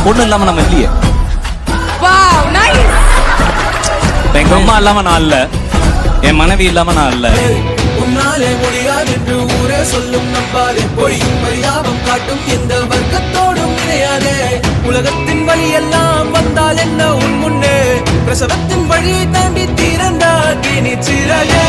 பொண்ணு இல்லாம நம்ம இல்லையே. எங்க அம்மா இல்லாம நான் இல்ல, என் மனைவி இல்லாம நான் இல்ல. உன்னாலே முடியாது என்று ஊரே சொல்லும் நம்பாதே, பொய்யும் பரிதாபம் காட்டும் எந்த வர்க்கத்தோடும் இணையாதே. உலகத்தின் வழி எல்லாம் வந்தால் என்ன உன் முன்னே, பிரசவத்தின் வழியை தாண்டி தீரந்தா திணிச்சிறையே.